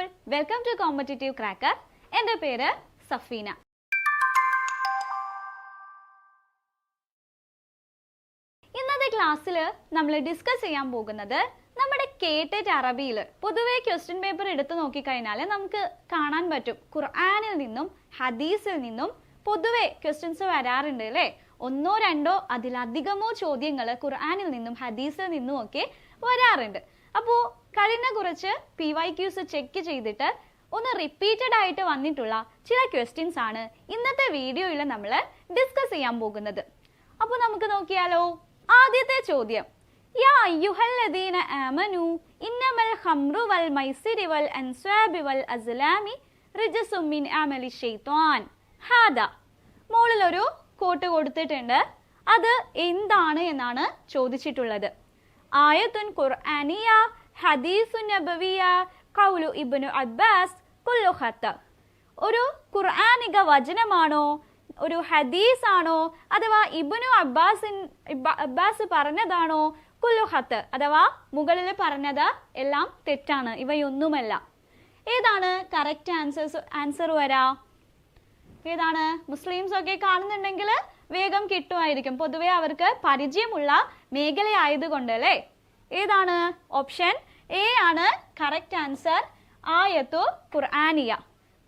all, welcome to Competitive Cracker. എൻ്റെ പേര് സഫീന. ഇന്നത്തെ ക്ലാസ്സിൽ നമ്മൾ ഡിസ്കസ് ചെയ്യാൻ പോകുന്നത് നമ്മുടെ കേട്ടറ്റ് അറബിയിൽ പൊതുവേ ക്വസ്റ്റ്യൻ പേപ്പർ എടുത്തു നോക്കിക്കഴിഞ്ഞാൽ നമുക്ക് കാണാൻ പറ്റും ഖുർആനിൽ നിന്നും ഹദീസിൽ നിന്നും പൊതുവേ ക്വസ്റ്റ്യൻസ് വരാറുണ്ട് അല്ലേ. ഒന്നോ രണ്ടോ അതിലധികമോ ചോദ്യങ്ങൾ ഖുർആനിൽ നിന്നും ഹദീസിൽ നിന്നും ഒക്കെ വരാറുണ്ട്. അപ്പോൾ കഴിഞ്ഞ കുറച്ച് PYQs ചെക്ക് ചെയ്തിട്ട് ഒന്ന് റിപ്പീറ്റഡ് ആയിട്ട് വന്നിട്ടുള്ള ചില ക്വസ്റ്റ്യൻസ് ആണ് ഇന്നത്തെ വീഡിയോയിൽ നമ്മൾ ഡിസ്കസ് ചെയ്യാൻ പോകുന്നത്. അപ്പോൾ നമുക്ക് നോക്കിയാലോ. ആദ്യത്തെ ചോദ്യം, യാ അയ്യുഹല്ലദീന ആമനു ഇന്നമൽ ഖംറു വൽ മൈസിരി വൽ അൻസ്വാബി വൽ അസ്ലാമി റിജ്സും മിൻ അമലി ശൈത്വാൻ ഹാദാ. മോളിൽ ഒരു കോട്ട് കൊടുത്തിട്ടുണ്ട്. അത് എന്താണ് എന്നാണ് ചോദിച്ചിട്ടുള്ളത്. ആയത്തുൻ ഖുർആനിയ, ഹദീസുൻ നബവിയ, ഖൗലു ഇബ്നു അബ്ബാസ്, കുല്ലു ഖത്ത. ഒരു ഖുർആനിക വചനമാണോ, ഒരു ഹദീസ് ആണോ, അഥവാ ഇബ്നു അബ്ബാസ് പറഞ്ഞതാണോ, കുല്ലു ഖത്ത് അഥവാ മുകളിൽ പറഞ്ഞത് എല്ലാം തെറ്റാണ്, ഇവയൊന്നുമല്ല. ഏതാണ് കറക്റ്റ് ആൻസർ വരാ? ഏതാണ്? മുസ്ലിംസ് ഒക്കെ കാണുന്നുണ്ടെങ്കിൽ വേഗം കിട്ടുമായിരിക്കും, പൊതുവെ അവർക്ക് പരിചയമുള്ള മേഖലയായതുകൊണ്ട് അല്ലേ. ഏതാണ്? ഓപ്ഷൻ എ ആണ് കറക്റ്റ് ആൻസർ. ആയത്തു ഖുർആനിയ,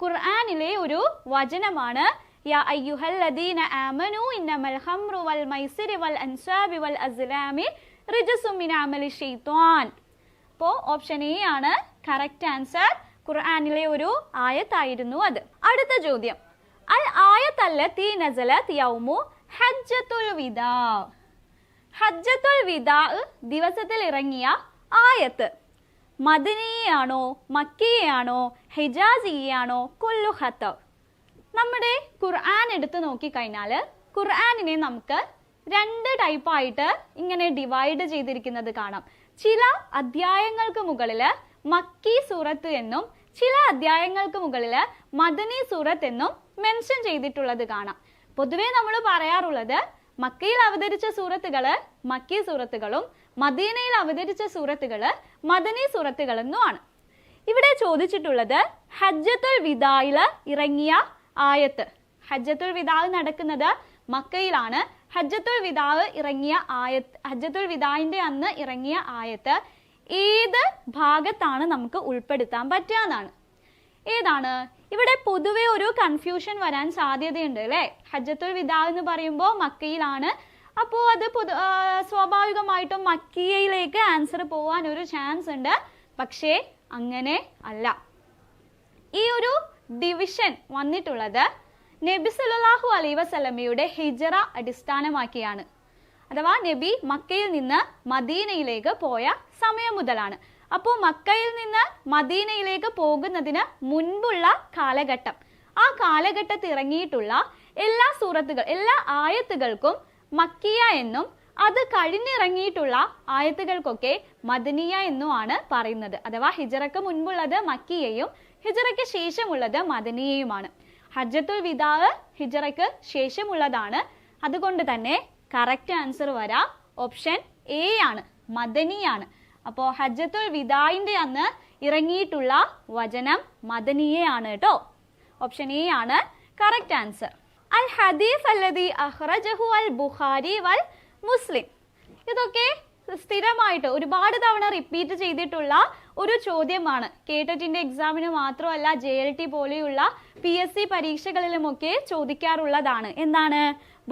ഖുർആനിലെ ഒരു വചനമാണ്. യാ അയ്യുഹല്ലദീന ആമനു ഇന്നമൽ ഖംറു വൽ മൈസിരി വൽ അൻസാബി വൽ അസ്ലാമി റിജ്സും മിൻ അമലി ശൈത്വാൻ. അപ്പോൾ ഓപ്ഷൻ എ ആണ് കറക്റ്റ് ആൻസർ. ഖുർആനിലെ ഒരു ആയത്തായിരുന്നു അത്. അടുത്ത ചോദ്യം, അൽ ആയത്തല്ലത്തി നസലത് യൗമു ഹജ്ജത്തുൽ വിദാ. ഹജ്ജത്തുൽ വിദാ ദിവസത്തിൽ ഇറങ്ങിയ ആയത്ത് മദനിയാണോ, മക്കിയാണോ, ഹിജാസിയാണോ, കുല്ലു ഖത്ത? നമ്മുടെ ഖുർആൻ എടുത്ത് നോക്കിക്കഴിഞ്ഞാൽ ഖുർആനിനെ നമുക്ക് രണ്ട് ടൈപ്പായിട്ട് ഇങ്ങനെ ഡിവൈഡ് ചെയ്തിരിക്കുന്നത് കാണാം. ചില അധ്യായങ്ങൾക്ക് മുകളിൽ മക്കി സൂറത്ത് എന്നും ചില അധ്യായങ്ങൾക്ക് മുകളിൽ മദനി സൂറത്ത് എന്നും മെൻഷൻ ചെയ്തിട്ടുള്ളത് കാണാം. പൊതുവേ നമ്മൾ പറയാറുള്ളത് മക്കയിൽ അവതരിച്ച സൂറത്തുകള് മക്കി സൂറത്തുകളും മദീനയിൽ അവതരിച്ച സൂറത്തുകള് മദനി സൂറത്തുകളെന്നുമാണ്. ഇവിടെ ചോദിച്ചിട്ടുള്ളത് ഹജ്ജത്തുൽ വിദായിൽ ഇറങ്ങിയ ആയത്ത്. ഹജ്ജത്തുൽ വിദാ നടക്കുന്നത് മക്കയിലാണ്. ഹജ്ജത്തുൽ വിദാ ഇറങ്ങിയ ആയത്ത്, ഹജ്ജത്തുൽ വിദാന്റെ അന്ന് ഇറങ്ങിയ ആയത്ത് ഏത് ഭാഗത്താണ് നമുക്ക് ഉൾപ്പെടുത്താൻ പറ്റുകയെന്നാണ്. ഏതാണ്? ഇവിടെ പൊതുവെ ഒരു കൺഫ്യൂഷൻ വരാൻ സാധ്യതയുണ്ട് അല്ലേ. ഹജ്ജത്തുൽ വിദാ എന്ന് പറയുമ്പോൾ മക്കയിലാണ്. അപ്പോൾ അത് സ്വാഭാവികമായിട്ടും മക്കിയയിലേക്ക് ആൻസർ പോവാൻ ഒരു ചാൻസ് ഉണ്ട്. പക്ഷേ അങ്ങനെ അല്ല. ഈ ഒരു ഡിവിഷൻ വന്നിട്ടുള്ളത് നബി സല്ലല്ലാഹു അലൈഹി വസല്ലമയുടെ ഹിജറ അടിസ്ഥാനമാക്കിയാണ്. അഥവാ നബി മക്കയിൽ നിന്ന് മദീനയിലേക്ക് പോയ സമയം മുതലാണ്. അപ്പോൾ മക്കയിൽ നിന്ന് മദീനയിലേക്ക് പോകുന്നതിന് മുൻപുള്ള കാലഘട്ടം, ആ കാലഘട്ടത്തിൽ ഇറങ്ങിയിട്ടുള്ള എല്ലാ സൂറത്തുകൾ, എല്ലാ ആയത്തുകൾക്കും മക്കിയ എന്നും അത് കഴിഞ്ഞിറങ്ങിയിട്ടുള്ള ആയത്തുകൾക്കൊക്കെ മദനിയ എന്നുമാണ് പറയുന്നത്. അഥവാ ഹിജറക്ക് മുൻപുള്ളത് മക്കിയയും ഹിജറയ്ക്ക് ശേഷമുള്ളത് മദനിയയുമാണ്. ഹജ്ജത്തുൽ വിദാ ഹിജറയ്ക്ക് ശേഷമുള്ളതാണ്. അതുകൊണ്ട് തന്നെ കറക്റ്റ് ആൻസർ വരാ ഓപ്ഷൻ എ ആണ്, മദനിയാണ്. അപ്പോൾ ഹജ്ജത്തുൽ വിദായിന്റെ അന്ന് ഇറങ്ങിയിട്ടുള്ള വചനം മദനിയയാണ് കേട്ടോ. ഓപ്ഷൻ എ ആണ് കറക്റ്റ് ആൻസർ. അൽ ഹദീസ് അല്ലദി അഖ്റജഹു അൽ ബുഖാരി വൽ മുസ്ലിം. ഇതൊക്കെ സ്ഥിരമായിട്ട് ഒരുപാട് തവണ റിപ്പീറ്റ് ചെയ്തിട്ടുള്ള ഒരു ചോദ്യമാണ്. കേട്ടറ്റിന്റെ എക്സാമിന് മാത്രമല്ല JLT പോലെയുള്ള PSC പരീക്ഷകളിലുമൊക്കെ ചോദിക്കാറുള്ളതാണ്. എന്താണ്?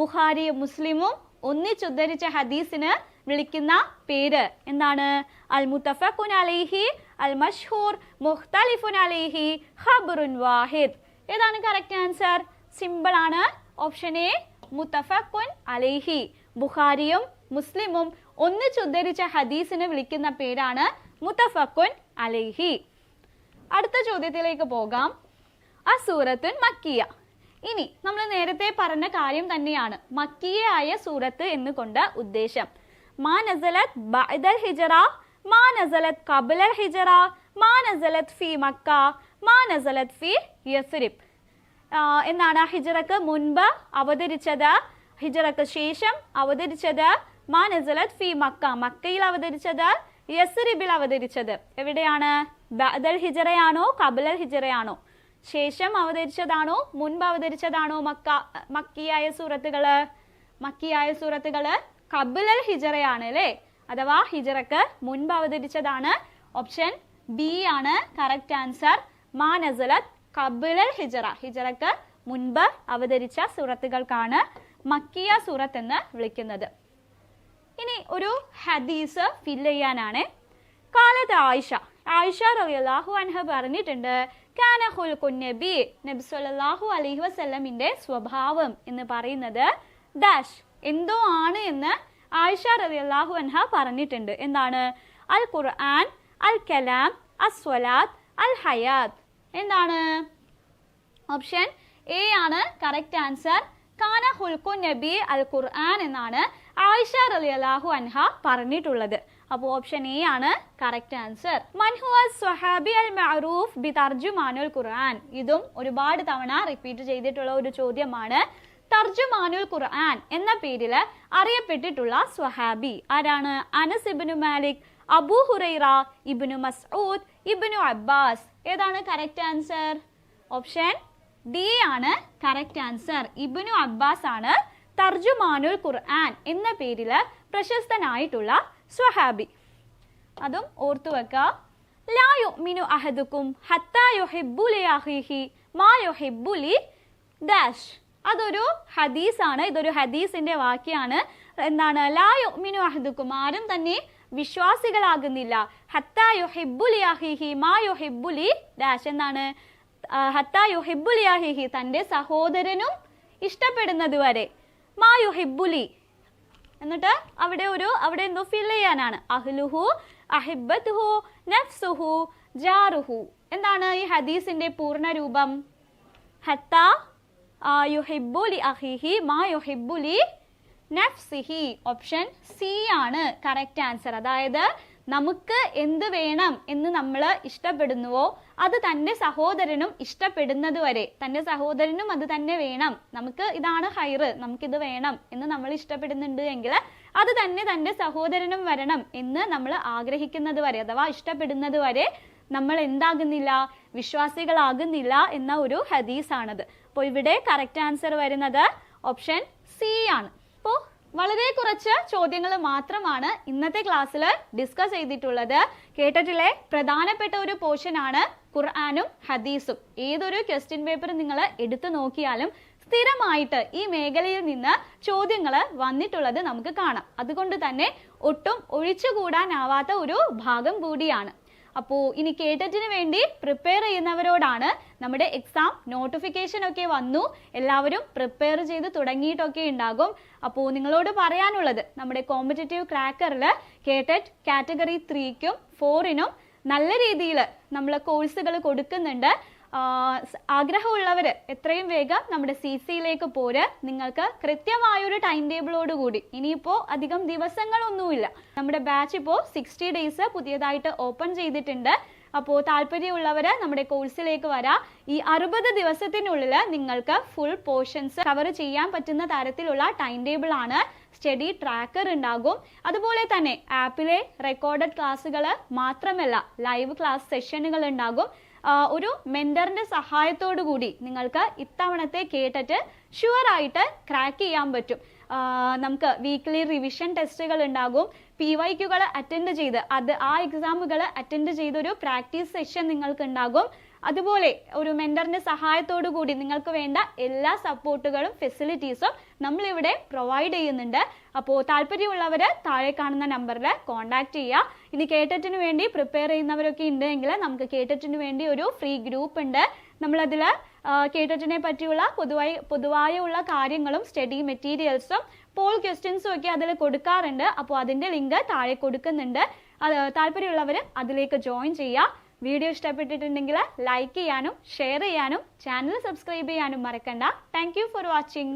ബുഖാരിയും മുസ്ലിമും ഒന്നിച്ചുദ്ധരിച്ച ഹദീസിന് വിളിക്കുന്ന പേര് എന്താണ്? അൽ മുത്തഫഖുൻ അലൈഹി, അൽ മഷ്ഹൂർ, മുഖ്തലിഫുൻ അലൈഹി, ഖബറുൻ വാഹിദ്. ഏതാണ് കറക്റ്റ് ആൻസർ? സിമ്പിൾ ആണ്. ഓപ്ഷൻ എ മുത്തഫഖുൻ അലൈഹി. ബുഖാരിയും മുസ്ലിമും ഒന്നിച്ചുദ്ധരിച്ച ഹദീസിന് വിളിക്കുന്ന പേരാണ് മുത്തഫഖുൻ അലൈഹി. അടുത്ത ചോദ്യത്തിലേക്ക് പോകാം. അസൂറത്തുൻ മക്കിയ. ഇനി നമ്മൾ നേരത്തെ പറഞ്ഞ കാര്യം തന്നെയാണ് മക്കിയായ സൂറത്ത് എന്നുകൊണ്ട് ഉദ്ദേശം. മാ നസലത് ബഅദൽ ഹിജറ, മാ നസലത് ഖബ്ലൽ ഹിജറ, മാ നസലത് ഫി മക്ക, മാ നസലത് ഫി യസ്രിബ്. എന്നാണ് ഹിജറക്ക് മുൻപ് അവതരിച്ചത്, ഹിജറക്ക് ശേഷം അവതരിച്ചത്, മാ നസലത് ഫി മക്ക മക്കയിൽ അവതരിച്ചത്, യസ്രിബിൽ അവതരിച്ചത്. എവിടെയാണ്? ബഅദൽ ഹിജറയാണോ ഖബ്ലൽ ഹിജറയാണോ? ശേഷം അവതരിച്ചതാണോ മുൻപ് അവതരിച്ചതാണോ മക്കിയായ സൂറത്തുകള് ഖബ്ലൽ ഹിജറയാണ് അല്ലേ, അഥവാ ഹിജറക്ക് മുൻപ് അവതരിച്ചതാണ്. ഓപ്ഷൻ ബി ആണ് കറക്റ്റ് ആൻസർ. മാ നസലത് ഖബ്ലൽ ഹിജറ, ഹിജറക്ക് മുൻപ് അവതരിച്ച സൂറത്തുകൾക്കാണ് മക്കിയ സൂറത്ത് എന്ന് വിളിക്കുന്നത്. ഇനി ഒരു ഹദീസ് ഫിൽ ചെയ്യാനാണ്. കാലത്ത് ആയിഷ റളിയല്ലാഹു അൻഹ പറഞ്ഞിട്ടുണ്ട്, കാന ഖുൽഖുൻ നബി, നബി സല്ലല്ലാഹു അലൈഹി വസല്ലമിന്റെ സ്വഭാവം എന്ന് പറയുന്നത് ഡാഷ് എന്തോ ആണ് എന്ന് ആയിഷ റളിയല്ലാഹു അൻഹ പറഞ്ഞിട്ടുണ്ട്. എന്താണ്? അൽ ഖുർആൻ, അൽ കലാം, അസ്വലാത്ത്, അൽ ഹയാത്ത്. എന്താണ്? ഓപ്ഷൻ എ ആണ് കറക്റ്റ് ആൻസർ. കാന ഖുൽഖുൻ നബി അൽ ഖുർആൻ എന്നാണ് ആയിഷ റളിയല്ലാഹു അൻഹ പറഞ്ഞിട്ടുള്ളത്. അപ്പോൾ ഓപ്ഷൻ എ ആണ് കറക്റ്റ് ആൻസർ. മൻ ഹുവ സ്വഹാബി അൽ മഅറൂഫ് ബി തർജുമാനുൽ ഖുർആൻ. ഇതും ഒരുപാട് തവണ റിപ്പീറ്റ് ചെയ്തിട്ടുള്ള ഒരു ചോദ്യമാണ്. തർജുമാനുൽ ഖുർആൻ എന്ന പേരിൽ അറിയപ്പെട്ടിട്ടുള്ള സ്വഹാബി ആരാണ്? അനസ് ഇബ്നു മാലിക്, അബൂ ഹുറൈറ, ഇബ്നു മസ്ഊദ്, ഇബ്നു അബ്ബാസ്. ഏതാണ് കറക്റ്റ് ആൻസർ? ഓപ്ഷൻ ഡി ആണ് കറക്റ്റ് ആൻസർ. ഇബ്നു അബ്ബാസ് ആണ് തർജുമാനുൽ ഖുർആൻ എന്ന പേരിൽ പ്രശസ്തനായിട്ടുള്ള സ്വഹാബി. അതും ഓർത്തു വെക്കുക. ലാ യുഅ്മിനു അഹദുക്കും ഹത്താ യുഹിബ്ബു ലി അഖീഹി മാ യുഹിബ്ബു ലി ഡാഷ്. അതൊരു ഹദീസാണ്, ഇതൊരു ഹദീസിന്റെ വാക്യാണ്. എന്താണ്? ലാ യുഅ്മിനു അഹദുക്കും, ആരും തന്നെ വിശ്വാസികളാകുന്നില്ല. ഹത്താ യുഹിബ്ബു ലി അഖീഹി മാ യുഹിബ്ബു ലി ഡാഷ്. എന്താണ്? ഹത്താ യുഹിബ്ബു ലി അഖീഹി, തന്റെ സഹോദരനും ഇഷ്ടപ്പെടുന്നത് വരെ. മാ യുഹിബ്ബു ലി എന്നിട്ട് അവിടെ എന്തോ ഫിൽ ചെയ്യാനാണ്. അഹ്ലുഹു, അഹിബ്ബത്തുഹു, നഫ്സുഹു, ജാറുഹു. എന്താണ് ഈ ഹദീസിന്റെ പൂർണ്ണ രൂപം? ഹത്താ യുഹിബ്ബു ലി അഖീഹി മാ യുഹിബ്ബു ലി നഫ്സിഹി. ഓപ്ഷൻ സി ആണ് കറക്റ്റ് ആൻസർ. അതായത് നമുക്ക് എന്ത് വേണം എന്ന് നമ്മൾ ഇഷ്ടപ്പെടുന്നുവോ അത് തന്റെ സഹോദരനും ഇഷ്ടപ്പെടുന്നത് വരെ, തന്റെ സഹോദരനും അത് തന്നെ വേണം, നമുക്ക് ഇതാണ് ഹൈറ്, നമുക്കിത് വേണം എന്ന് നമ്മൾ ഇഷ്ടപ്പെടുന്നുണ്ട് എങ്കിൽ അത് തന്നെ തന്റെ സഹോദരനും വരണം എന്ന് നമ്മൾ ആഗ്രഹിക്കുന്നത് വരെ അഥവാ ഇഷ്ടപ്പെടുന്നത് വരെ നമ്മൾ എന്താകുന്നില്ല? വിശ്വാസികളാകുന്നില്ല എന്ന ഒരു ഹദീസാണത്. അപ്പോൾ ഇവിടെ കറക്റ്റ് ആൻസർ വരുന്നത് ഓപ്ഷൻ സി ആണ്. അപ്പോൾ വളരെ കുറച്ച് ചോദ്യങ്ങൾ മാത്രമാണ് ഇന്നത്തെ ക്ലാസ്സിൽ ഡിസ്കസ് ചെയ്തിട്ടുള്ളത്. കേട്ടിട്ടില്ലേ? പ്രധാനപ്പെട്ട ഒരു പോർഷൻ ആണ് ഖുർആനും ഹദീസും. ഏതൊരു ക്വസ്റ്റ്യൻ പേപ്പർ നിങ്ങൾ എടുത്തു നോക്കിയാലും സ്ഥിരമായിട്ട് ഈ മേഖലയിൽ നിന്ന് ചോദ്യങ്ങൾ വന്നിട്ടുള്ളത് നമുക്ക് കാണാം. അതുകൊണ്ട് തന്നെ ഒട്ടും ഒഴിച്ചുകൂടാനാവാത്ത ഒരു ഭാഗം കൂടിയാണ്. അപ്പോൾ ഇനി കേട്ടറ്റിന് വേണ്ടി പ്രിപ്പയർ ചെയ്യുന്നവരോടാണ്, നമ്മുടെ എക്സാം നോട്ടിഫിക്കേഷൻ ഒക്കെ വന്നു, എല്ലാവരും പ്രിപ്പയർ ചെയ്ത് തുടങ്ങിയിട്ടൊക്കെ ഉണ്ടാകും. അപ്പോൾ നിങ്ങളോട് പറയാനുള്ളത്, നമ്മുടെ കോമ്പറ്റേറ്റീവ് ക്രാക്കറിൽ കേട്ടറ്റ് കാറ്റഗറി 3ക്കും 4നും നല്ല രീതിയിൽ നമ്മൾ കോഴ്സുകൾ കൊടുക്കുന്നുണ്ട്. ആഗ്രഹമുള്ളവർ എത്രയും വേഗം നമ്മുടെ CCയിലേക്ക് പോര്. നിങ്ങൾക്ക് കൃത്യമായൊരു ടൈം ടേബിളോട് കൂടി, ഇനിയിപ്പോൾ അധികം ദിവസങ്ങളൊന്നുമില്ല, നമ്മുടെ ബാച്ച് ഇപ്പോൾ 60 ഡേയ്സ് പുതിയതായിട്ട് ഓപ്പൺ ചെയ്തിട്ടുണ്ട്. അപ്പോൾ താല്പര്യമുള്ളവർ നമ്മുടെ കോഴ്സിലേക്ക് വരാം. ഈ 60 ദിവസത്തിനുള്ളിൽ നിങ്ങൾക്ക് ഫുൾ പോർഷൻസ് കവർ ചെയ്യാൻ പറ്റുന്ന തരത്തിലുള്ള ടൈം ടേബിൾ ആണ്. സ്റ്റഡി ട്രാക്കർ ഉണ്ടാകും. അതുപോലെ തന്നെ ആപ്പിലെ റെക്കോർഡഡ് ക്ലാസ്സുകൾ മാത്രമല്ല, ലൈവ് ക്ലാസ് സെഷനുകൾ ഉണ്ടാകും. ഒരു മെന്ററിന്റെ സഹായത്തോടു കൂടി നിങ്ങൾക്ക് ഇത്തവണത്തെ കേട്ടിട്ട് ഷുവർ ആയിട്ട് ക്രാക്ക് ചെയ്യാൻ പറ്റും. നമുക്ക് വീക്ക്ലി റിവിഷൻ ടെസ്റ്റുകൾ ഉണ്ടാകും. PYQകൾ അറ്റൻഡ് ചെയ്ത് ആ എക്സാമുകൾ അറ്റൻഡ് ചെയ്തൊരു പ്രാക്ടീസ് സെഷൻ നിങ്ങൾക്ക് ഉണ്ടാകും. അതുപോലെ ഒരു മെന്ററിന്റെ സഹായത്തോടു കൂടി നിങ്ങൾക്ക് വേണ്ട എല്ലാ സപ്പോർട്ടുകളും ഫെസിലിറ്റീസും നമ്മളിവിടെ പ്രൊവൈഡ് ചെയ്യുന്നുണ്ട്. അപ്പോൾ താല്പര്യമുള്ളവർ താഴെ കാണുന്ന നമ്പറിൽ കോൺടാക്ട് ചെയ്യുക. ഇനി കേട്ടറ്റിന് വേണ്ടി പ്രിപ്പയർ ചെയ്യുന്നവരൊക്കെ ഉണ്ടെങ്കിൽ നമുക്ക് കേട്ടറ്റിന് വേണ്ടി ഒരു ഫ്രീ ഗ്രൂപ്പ് ഉണ്ട്. നമ്മളതിൽ കേട്ടറ്റിനെ പറ്റിയുള്ള പൊതുവായുള്ള കാര്യങ്ങളും സ്റ്റഡി മെറ്റീരിയൽസും പോൾ ക്വസ്റ്റ്യൻസും ഒക്കെ അതിൽ കൊടുക്കാറുണ്ട്. അപ്പോൾ അതിന്റെ ലിങ്ക് താഴെ കൊടുക്കുന്നുണ്ട്. താല്പര്യമുള്ളവർ അതിലേക്ക് ജോയിൻ ചെയ്യുക. വീഡിയോ ഇഷ്ടപ്പെട്ടിട്ടുണ്ടെങ്കിൽ ലൈക്ക് ചെയ്യാനും ഷെയർ ചെയ്യാനും ചാനൽ സബ്സ്ക്രൈബ് ചെയ്യാനും മറക്കണ്ട. Thank you for watching.